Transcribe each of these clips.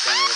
câmera.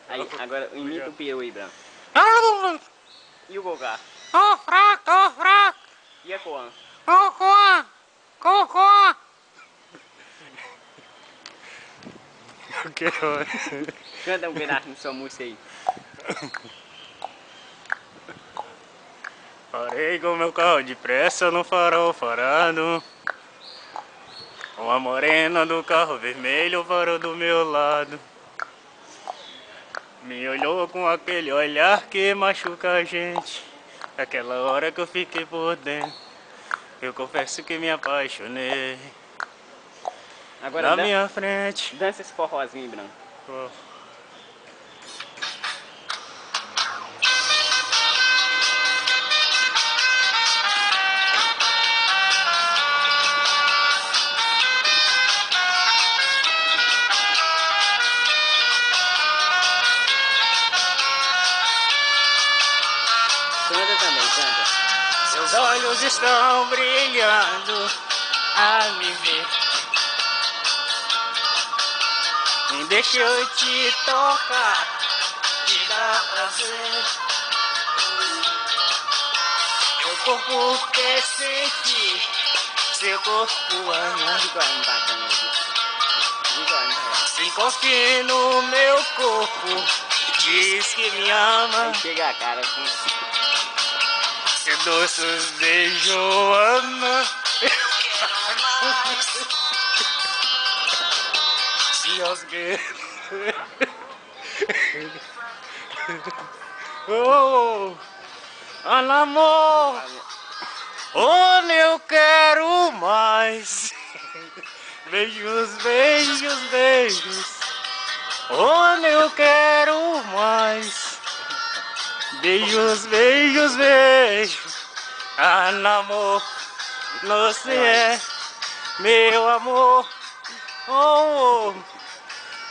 Aí, agora imita o peru aí, Branco. E o Gogá? Tô fraco. E a Coan? Cocô. O que Canta um pedaço de sua música aí. Parei com meu carro depressa no farol farado. Uma morena do carro vermelho parou do meu lado. Me olhou com aquele olhar que machuca a gente. Aquela hora que eu fiquei por dentro, eu confesso que me apaixonei. Agora Na minha frente. dança esse forrozinho, Branco. Oh. Canta também, canta. Seus olhos estão brilhando a me ver. Deixa eu te tocar, te dá prazer. Meu corpo quer sentir, seu corpo ama. Fica olhando pra câmera aqui. Fica olhando pra ela. Se confie no meu corpo, diz que me ama. Aí chega a cara assim. Seu doces beijo ama. Se alguém... Oh, amor, onde eu quero mais. Beijos, beijos, beijos, onde eu quero mais. Beijos, beijos, beijos, amor, você é meu amor. Oh,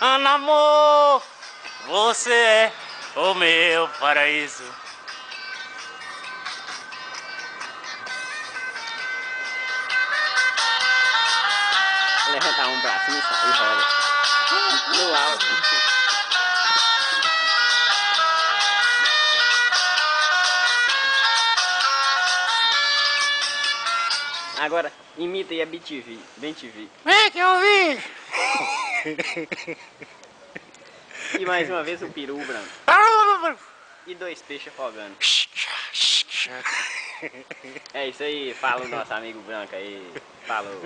amor, você é o meu paraíso. Levanta a mão pra cima e roda. No alto. Agora, imita aí a BTV. Bem TV. Vem que eu vi. E mais uma vez o peru, Branco. E dois peixes afogando. É isso aí, fala o nosso amigo Branco aí. Falou.